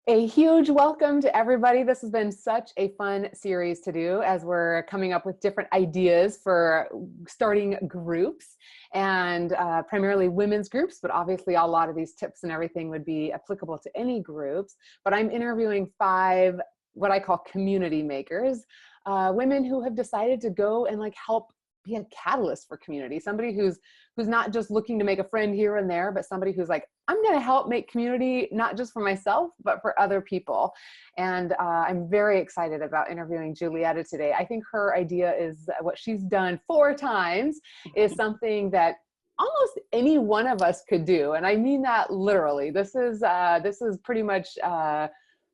A huge welcome to everybody. This has been such a fun series to do as we're coming up with different ideas for starting groups and primarily women's groups, but obviously a lot of these tips and everything would be applicable to any groups. But I'm interviewing 5 what I call community makers, women who have decided to go and help be a catalyst for community, somebody who's not just looking to make a friend here and there, but somebody who's like, I'm going to help make community, not just for myself, but for other people. And I'm very excited about interviewing Julieta today. I think her idea is what she's done 4 times is something that almost any one of us could do. And I mean that literally. This is pretty much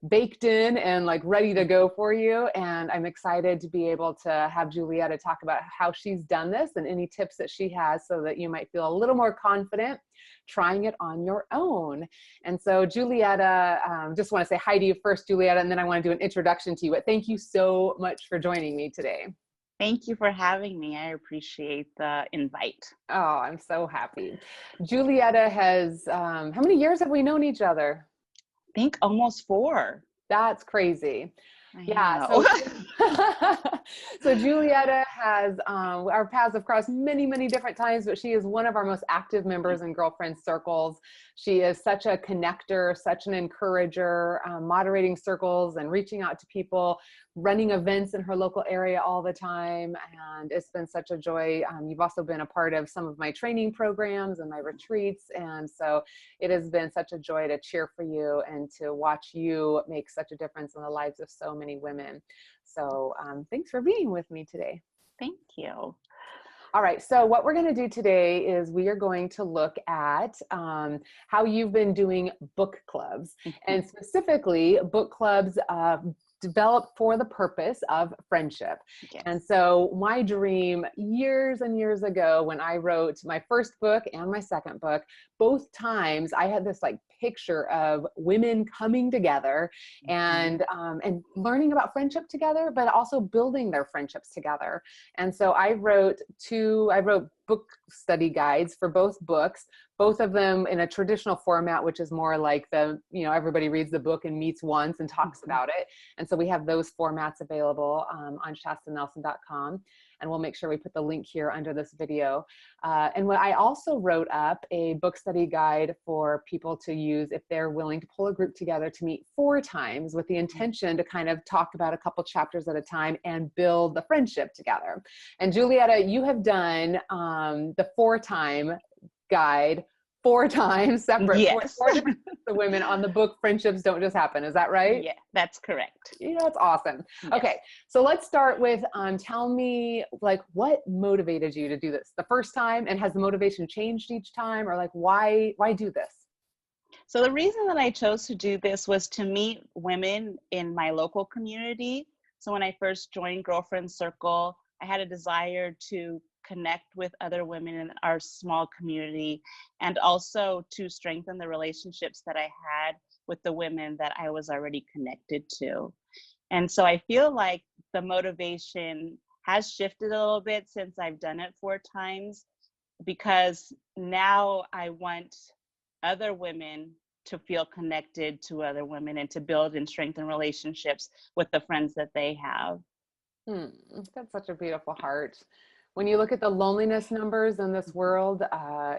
baked in and ready to go for you. And I'm excited to be able to have Julieta talk about how she's done this and any tips that she has so that you might feel a little more confident trying it on your own. And so Julieta, just want to say hi to you first, Julieta, and then I want to do an introduction to you. But thank you so much for joining me today. Thank you for having me. I appreciate the invite. Oh, I'm so happy. Julieta has, how many years have we known each other? I think almost 4. That's crazy. Yeah. So, so Julieta has, our paths have crossed many, many different times, but she is one of our most active members in girlfriend circles. She is such a connector, such an encourager, moderating circles and reaching out to people, running events in her local area all the time. And it's been such a joy. You've also been a part of some of my training programs and my retreats. And so it has been such a joy to cheer for you and to watch you make such a difference in the lives of so many women. So thanks for being with me today. thank you. All right, so what we're going to do today is we are going to look at how you've been doing book clubs, and specifically book clubs developed for the purpose of friendship. Yes. And so my dream years and years ago when I wrote my first book and my second book, both times I had this picture of women coming together and learning about friendship together, but also building their friendships together. And so I wrote book study guides for both books, both of them in a traditional format, which is more like everybody reads the book and meets once and talks about it. And so we have those formats available on shastanelson.com. And we'll make sure we put the link here under this video. And what I also wrote up a book study guide for people to use if they're willing to pull a group together to meet 4 times with the intention to kind of talk about a couple chapters at a time and build the friendship together. And Julieta, you have done the 4-time guide 4 times separate. Yes. 4 different groups of women on the book Friendships Don't Just Happen. Is that right? Yeah, that's correct. That's awesome. Yes. Okay, so let's start with tell me what motivated you to do this the first time, and has the motivation changed each time, or why do this? So the reason that I chose to do this was to meet women in my local community. So when I first joined Girlfriend Circle, I had a desire to connect with other women in our small community and also to strengthen the relationships that I had with the women that I was already connected to. And so I feel like the motivation has shifted a little bit since I've done it 4 times, because now I want other women to feel connected to other women and to build and strengthen relationships with the friends that they have. That's such a beautiful heart. When you look at the loneliness numbers in this world,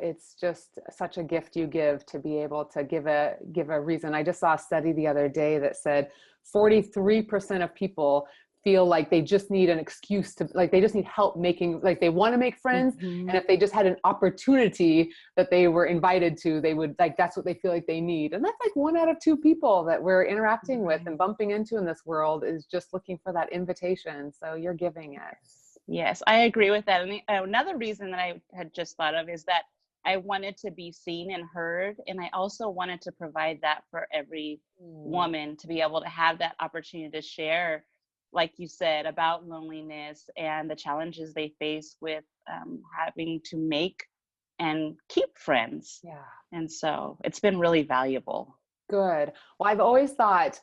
it's just such a gift you give to be able to give a reason. I just saw a study the other day that said 43% of people feel like they just need an excuse to, they just need help making, they want to make friends. And if they just had an opportunity that they were invited to, they would that's what they feel like they need. And that's 1 out of 2 people that we're interacting with and bumping into in this world is just looking for that invitation. So you're giving it. Yes, I agree with that. And another reason that I had just thought of is that I wanted to be seen and heard. And I also wanted to provide that for every woman to be able to have that opportunity to share, like you said, about loneliness and the challenges they face with having to make and keep friends. Yeah. And so it's been really valuable. Good. Well, I've always thought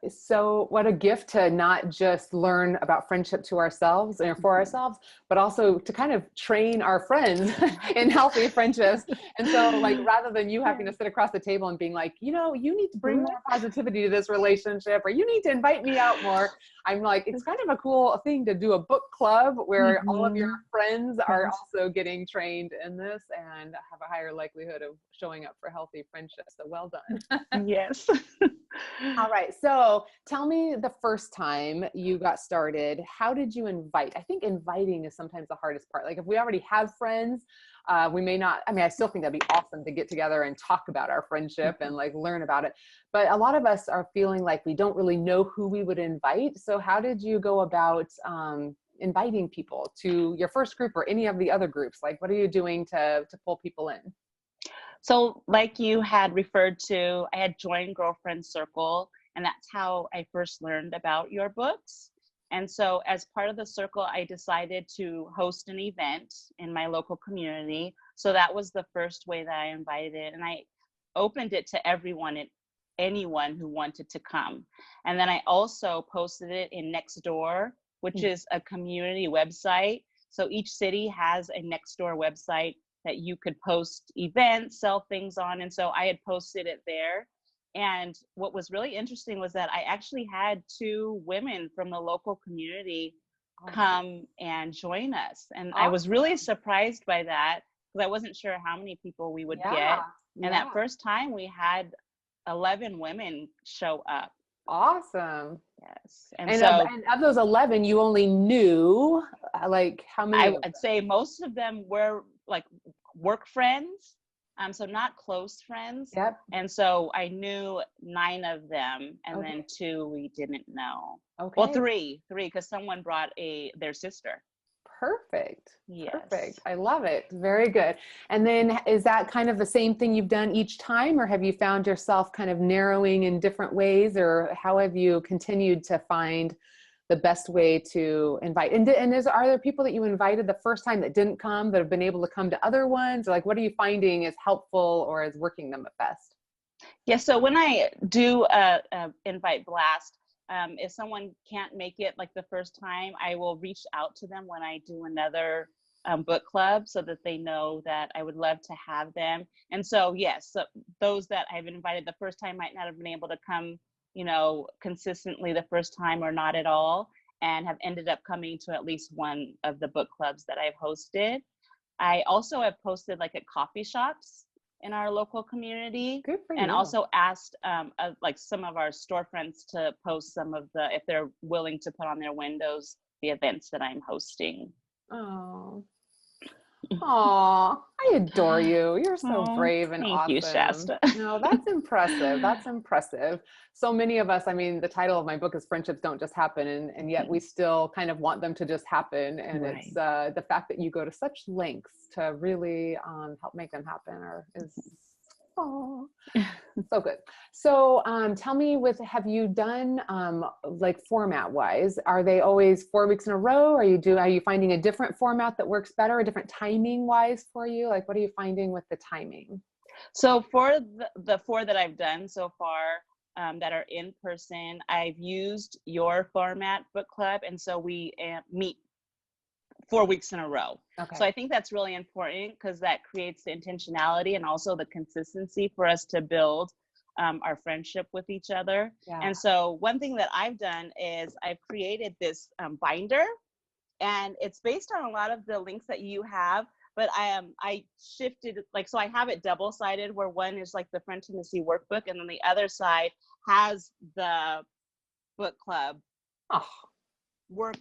So what a gift to not just learn about friendship to ourselves and for ourselves, but also to kind of train our friends in healthy friendships. And so like, rather than you having to sit across the table and being like, you know, you need to bring more positivity to this relationship, or you need to invite me out more. I'm like, it's kind of a cool thing to do a book club where all of your friends are also getting trained in this and have a higher likelihood of showing up for healthy friendships. So well done. Yes. All right. So tell me the first time you got started, how did you invite? I think inviting is sometimes the hardest part. Like if we already have friends, we may not, I mean, I still think that'd be awesome to get together and talk about our friendship and like learn about it. But a lot of us are feeling like we don't really know who we would invite. So how did you go about inviting people to your first group or any of the other groups? Like, what are you doing to pull people in? So like you had referred to, I had joined Girlfriend Circle, and that's how I first learned about your books. And so as part of the circle, I decided to host an event in my local community. So that was the first way that I invited, and I opened it to everyone and anyone who wanted to come. And then I also posted it in Nextdoor, which is a community website. So each city has a Nextdoor website that you could post events, sell things on. And so I had posted it there. And what was really interesting was that I actually had 2 women from the local community come and join us. And I was really surprised by that because I wasn't sure how many people we would get. And that first time we had 11 women show up. Awesome. Yes. And of those 11, you only knew like how many? I'd say most of them were like work friends. So not close friends. Yep. And so I knew 9 of them, and then 2 we didn't know. Okay. Well, 3, because someone brought their sister. Perfect. Yes. Perfect. I love it. Very good. And then is that kind of the same thing you've done each time, or have you found yourself kind of narrowing in different ways, or how have you continued to find the best way to invite? And are there people that you invited the first time that didn't come that have been able to come to other ones? Or like, what are you finding is helpful or is working them at best? Yeah. So when I do a invite blast, if someone can't make it like the first time, I will reach out to them when I do another book club so that they know that I would love to have them. And so, yes, so those that I've invited the first time might not have been able to come, you know, consistently the first time or not at all, and have ended up coming to at least one of the book clubs that I've hosted. I also have posted like at coffee shops in our local community. Good for and you. Also asked like some of our storefronts to post some of if they're willing to put on their windows the events that I'm hosting. Oh. Aw, I adore you. You're so brave and awesome. Thank you, Shasta. No, that's impressive. That's impressive. So many of us, I mean, the title of my book is Friendships Don't Just Happen, and yet we still kind of want them to just happen. And it's the fact that you go to such lengths to really help make them happen is so good. So tell me, have you done like format wise, are they always 4 weeks in a row? Are you finding a different format that works better, a different timing wise for you? Like, what are you finding with the timing? So for the 4 that I've done so far that are in person, I've used your format book club. And so we meet 4 weeks in a row. Okay. So I think that's really important because that creates the intentionality and also the consistency for us to build our friendship with each other. Yeah. And so one thing that I've done is I've created this binder, and it's based on a lot of the links that you have, but I shifted, like, so I have it double-sided where one is like the Friendimacy workbook, and then the other side has the book club work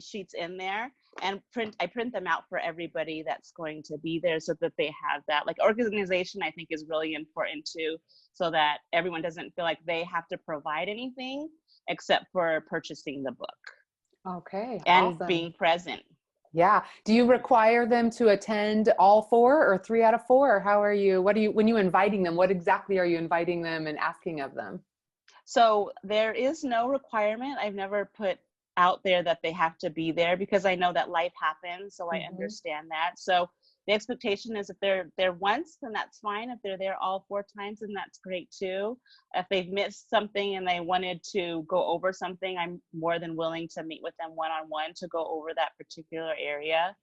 sheets in there. And I print them out for everybody that's going to be there so that they have that. Like, organization, I think, is really important too, so that everyone doesn't feel like they have to provide anything except for purchasing the book. Okay. And awesome. Being present. Yeah. Do you require them to attend all 4 or 3 out of 4? Or how are you, when you inviting them, what exactly are you inviting them and asking of them? So there is no requirement. I've never put out there that they have to be there because I know that life happens. So I understand that. So the expectation is if they're there once, then that's fine. If they're there all 4 times, then that's great too. If they've missed something and they wanted to go over something, I'm more than willing to meet with them one-on-one to go over that particular area.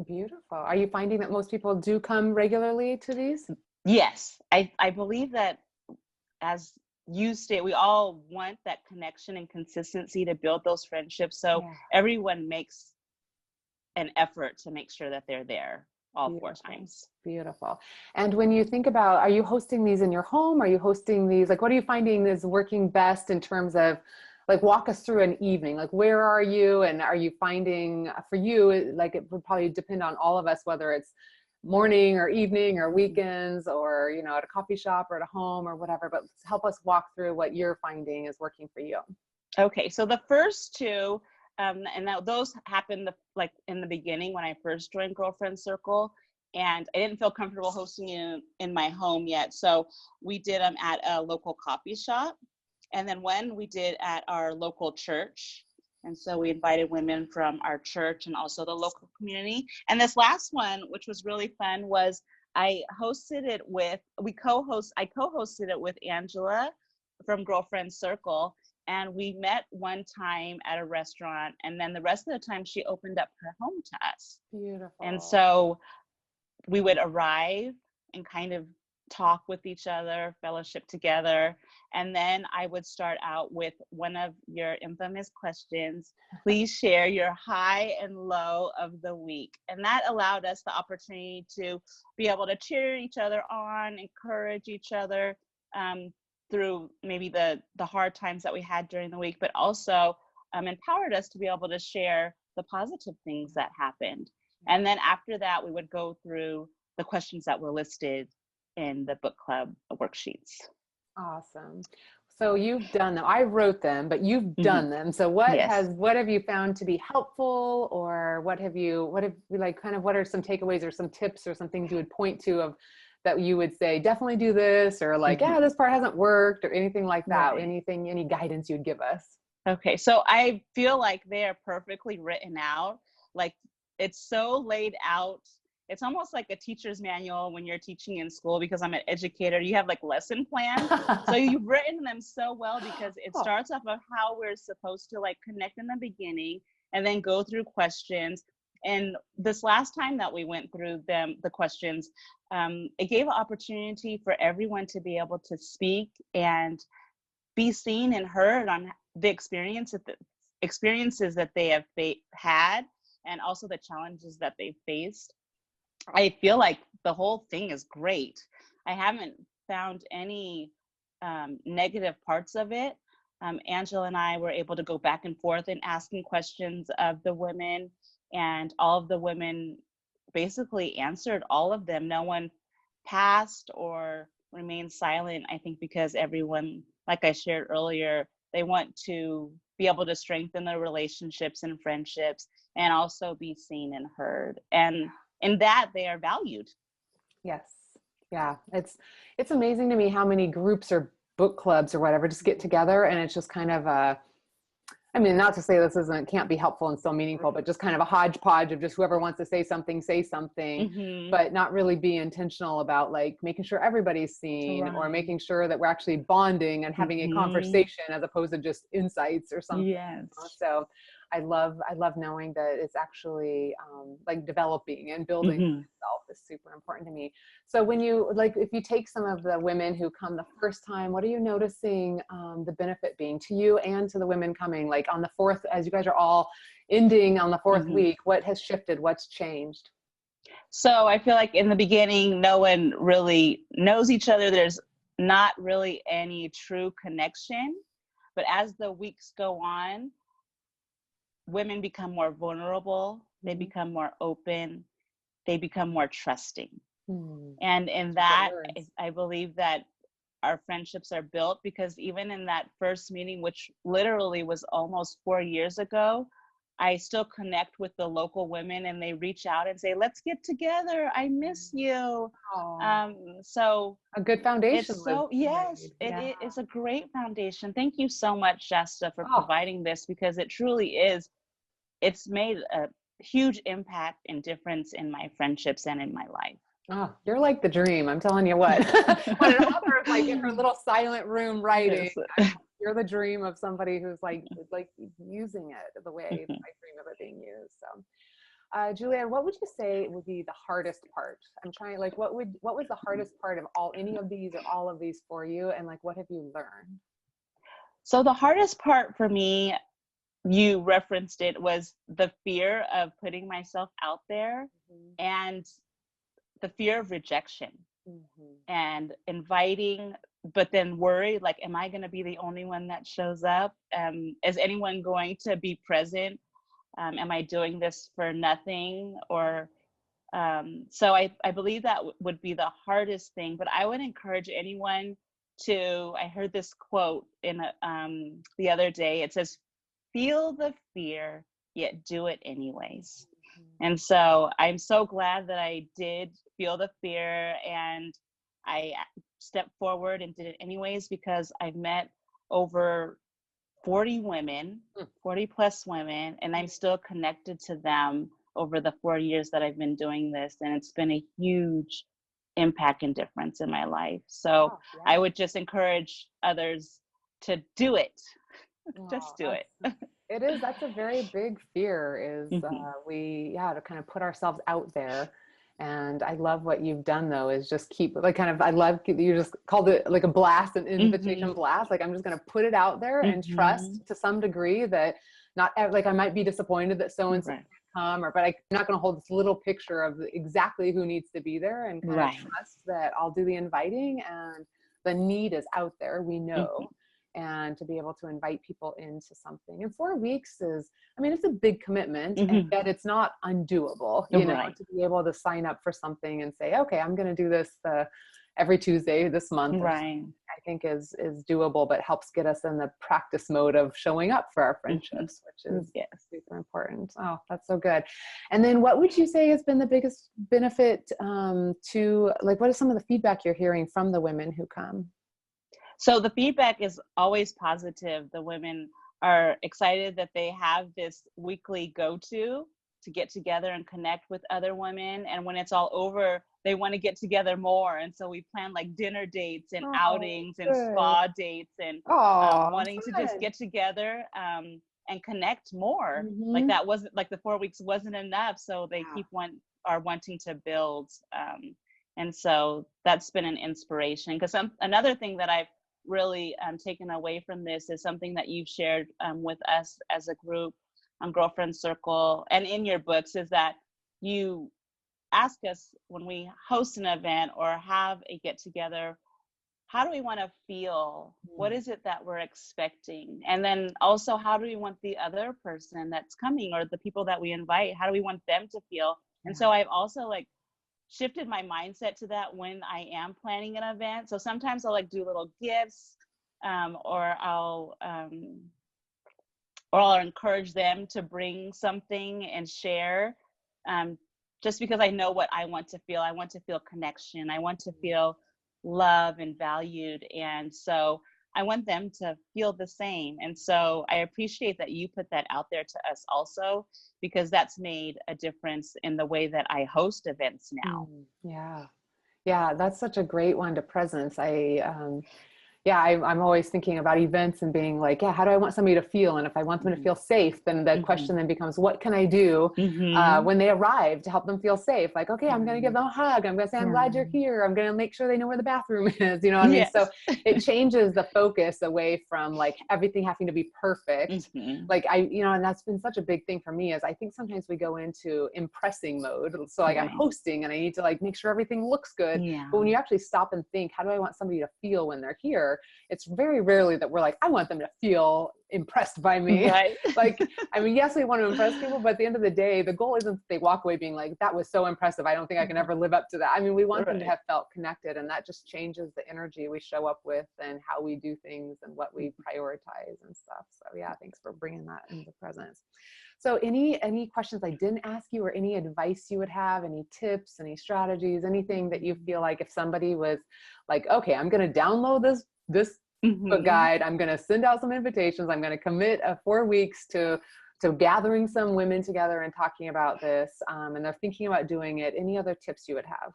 Beautiful. Are you finding that most people do come regularly to these? Yes, I believe that, as you state, we all want that connection and consistency to build those friendships. So Yeah. everyone makes an effort to make sure that they're there all Beautiful. 4 times. Beautiful. And when you think about, are you hosting these in your home? Are you hosting these, like, what are you finding is working best in terms of, like, walk us through an evening? Like, where are you? And are you finding, for you, like, it would probably depend on all of us, whether it's morning or evening or weekends or, you know, at a coffee shop or at a home or whatever, but help us walk through what you're finding is working for you. Okay, so the first 2, and now those happened like in the beginning when I first joined Girlfriend Circle, and I didn't feel comfortable hosting in my home yet. So we did them at a local coffee shop, and then one we did at our local church. And so we invited women from our church and also the local community. And this last one, which was really fun, was I co-hosted it with Angela from Girlfriend Circle. And we met one time at a restaurant, and then the rest of the time she opened up her home to us. Beautiful. And so we would arrive and kind of talk with each other, fellowship together. And then I would start out with one of your infamous questions. Please share your high and low of the week. And that allowed us the opportunity to be able to cheer each other on, encourage each other through maybe the hard times that we had during the week, but also empowered us to be able to share the positive things that happened. And then after that, we would go through the questions that were listed in the book club worksheets. Awesome. So you've done them. I wrote them, but you've done them. So what have you found to be helpful, or what have like, kind of, what are some takeaways or some tips or some things you would point to of that you would say, definitely do this, or like, yeah, this part hasn't worked, or anything like that? Right. Any guidance you'd give us? Okay. So I feel like they are perfectly written out. Like, it's so laid out. It's almost like a teacher's manual when you're teaching in school, because I'm an educator. You have like lesson plans. So you've written them so well, because it starts off of how we're supposed to like connect in the beginning and then go through questions. And this last time that we went through the questions, it gave an opportunity for everyone to be able to speak and be seen and heard on the experiences that they have had, and also the challenges that they faced. I feel like the whole thing is great. I haven't found any negative parts of it. Angela and I were able to go back and forth in asking questions of the women, and all of the women basically answered all of them. No one passed or remained silent, I think, because everyone, like I shared earlier, they want to be able to strengthen their relationships and friendships, and also be seen and heard. And in that, they are valued. Yes. Yeah. It's amazing to me how many groups or book clubs or whatever just get together, and it's just kind of I mean, not to say this can't be helpful and still meaningful, but just kind of a hodgepodge of just whoever wants to say something, but not really be intentional about like making sure everybody's seen, or making sure that we're actually bonding and having a conversation as opposed to just insights or something. Yes. So I love knowing that it's actually like developing and building itself is super important to me. So when you, like, if you take some of the women who come the first time, what are you noticing the benefit being to you and to the women coming, like on the 4th, as you guys are all ending on the 4th week, what has shifted? What's changed? So I feel like in the beginning, no one really knows each other. There's not really any true connection. But as the weeks go on, women become more vulnerable, they become more open, they become more trusting. And in that, I believe that our friendships are built, because even in that first meeting, which literally was almost 4 years ago, I still connect with the local women, and they reach out and say, let's get together, I miss you. So a good foundation. It is a great foundation. Thank you so much, Shasta, for providing this, because it truly is. It's made huge impact and difference in my friendships and in my life. Oh, you're like the dream. I'm telling you what. When an author is like in her little silent room writing, Yes. you're the dream of somebody who's like using it the way I dream of it being used. So, Julieta, what would you say would be the hardest part? I'm trying, like, what was the hardest part of any of these or all of these for you? And like, what have you learned? So the hardest part for me, you referenced it, was the fear of putting myself out there and the fear of rejection and inviting, but then worry, like, am I going to be the only one that shows up? Is anyone going to be present? Am I doing this for nothing? Or so I believe that would be the hardest thing. But I would encourage anyone to, I heard this quote in the other day. It says, feel the fear, yet do it anyways. And so I'm so glad that I did feel the fear and I stepped forward and did it anyways, because I've met over 40 women, 40 plus women, and I'm still connected to them over the 4 years that I've been doing this. And it's been a huge impact and difference in my life. So I would just encourage others to do it. Just do it. It is. That's a very big fear, is to kind of put ourselves out there. And I love what you've done, though, is just keep, like, kind of, I love, you just called it like a blast, an invitation blast. Like, I'm just going to put it out there and trust to some degree that not, like, I might be disappointed that so-and-so can't come, but I'm not going to hold this little picture of exactly who needs to be there, and kind of trust that I'll do the inviting and the need is out there. We know. And to be able to invite people into something. And 4 weeks is, I mean, it's a big commitment, and yet it's not undoable, you know, to be able to sign up for something and say, okay, I'm going to do this every Tuesday this month. I think is doable, but helps get us in the practice mode of showing up for our friendships, which is super important. Oh, that's so good. And then what would you say has been the biggest benefit to, like, what is some of the feedback you're hearing from the women who come? So the feedback is always positive. The women are excited that they have this weekly go-to to get together and connect with other women. And when it's all over, they want to get together more. And so we plan like dinner dates and outings and spa dates and wanting to just get together and connect more. Like that wasn't, like the 4 weeks wasn't enough. So they are wanting to build. And so that's been an inspiration. Because another thing that I've really taken away from this is something that you've shared with us as a group on Girlfriend Circle and in your books, is that you ask us when we host an event or have a get together, how do we want to feel? What is it that we're expecting? And then also, how do we want the other person that's coming or the people that we invite, how do we want them to feel? And so I've also shifted my mindset to that when I am planning an event. So sometimes I'll do little gifts, or I'll encourage them to bring something and share, just because I know what I want to feel. I want to feel connection. I want to feel love and valued. And so I want them to feel the same. And so I appreciate that you put that out there to us also, because that's made a difference in the way that I host events now. Yeah, that's such a great one to presence. I'm always thinking about events and being like, how do I want somebody to feel? And if I want them to feel safe, then the question then becomes, what can I do when they arrive to help them feel safe? Like, okay, I'm going to give them a hug. I'm going to say, I'm glad you're here. I'm going to make sure they know where the bathroom is. You know what I mean? So it changes the focus away from like everything having to be perfect. Like and that's been such a big thing for me, is I think sometimes we go into impressing mode. So like I'm hosting and I need to make sure everything looks good. But when you actually stop and think, how do I want somebody to feel when they're here? It's very rarely that we're like, I want them to feel impressed by me. Like, I mean, yes, we want to impress people, but at the end of the day, the goal isn't that they walk away being like, that was so impressive, I don't think I can ever live up to that. I mean, we want them to have felt connected, and that just changes the energy we show up with and how we do things and what we prioritize and stuff. So thanks for bringing that into presence. So any questions I didn't ask you, or any advice you would have, any tips, any strategies, anything that you feel like if somebody was like, okay, I'm going to download this book guide, I'm going to send out some invitations, I'm going to commit 4 weeks to So gathering some women together and talking about this, and they're thinking about doing it. Any other tips you would have?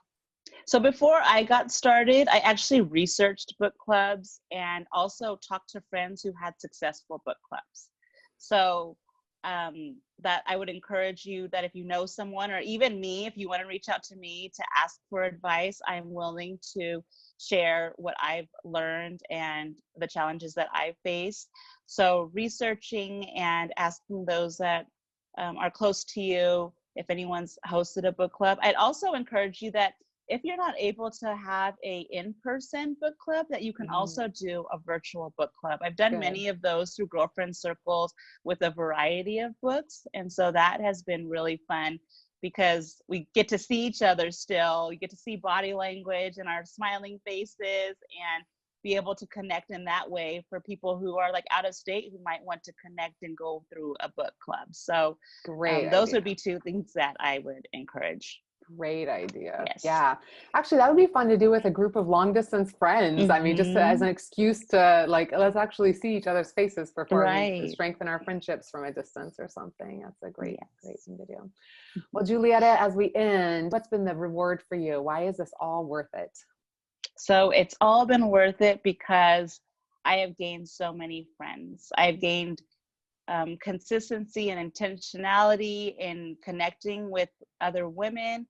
So before I got started, I actually researched book clubs and also talked to friends who had successful book clubs. So that I would encourage you that if you know someone, or even me, if you want to reach out to me to ask for advice, I'm willing to share what I've learned and the challenges that I've faced. So researching and asking those that are close to you, if anyone's hosted a book club. I'd also encourage you that if you're not able to have a in-person book club, that you can also do a virtual book club. I've done many of those through girlfriend circles with a variety of books. And so that has been really fun because we get to see each other still. We get to see body language and our smiling faces and be able to connect in that way for people who are like out of state who might want to connect and go through a book club. So those would be two things that I would encourage. Great idea. Yes. Yeah. Actually, that would be fun to do with a group of long distance friends. I mean, just as an excuse to like, let's actually see each other's faces for fun to strengthen our friendships from a distance or something. That's a great thing to do. Well, Julieta, as we end, what's been the reward for you? Why is this all worth it? So it's all been worth it because I have gained so many friends. I've gained consistency and intentionality in connecting with other women.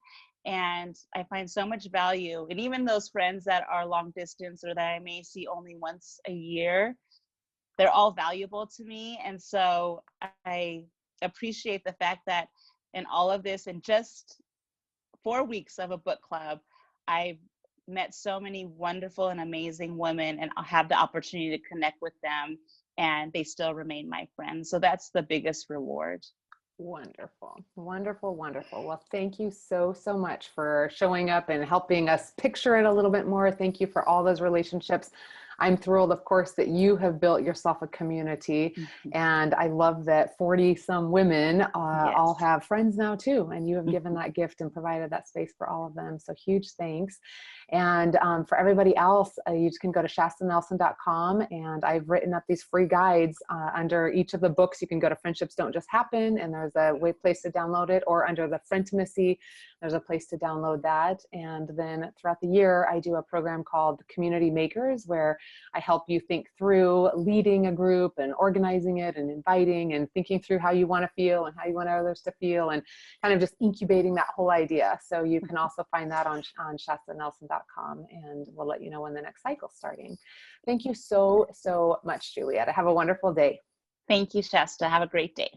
And I find so much value. And even those friends that are long distance or that I may see only once a year, they're all valuable to me. And so I appreciate the fact that in all of this, in just 4 weeks of a book club, I've met so many wonderful and amazing women, and I'll have the opportunity to connect with them, and they still remain my friends. So that's the biggest reward. Wonderful, wonderful, wonderful. Well, thank you so, so much for showing up and helping us picture it a little bit more. Thank you for all those relationships. I'm thrilled, of course, that you have built yourself a community. And I love that 40 some women all have friends now too. And you have given that gift and provided that space for all of them. So huge thanks. And for everybody else, you just can go to shastanelson.com, and I've written up these free guides under each of the books. You can go to Friendships Don't Just Happen, and there's a place to download it, or under the Frientimacy, there's a place to download that. And then throughout the year, I do a program called Community Makers, where I help you think through leading a group and organizing it and inviting and thinking through how you want to feel and how you want others to feel, and kind of just incubating that whole idea. So you can also find that on shastanelson.com, and we'll let you know when the next cycle's starting. Thank you so, so much, Julieta. Have a wonderful day. Thank you, Shasta. Have a great day.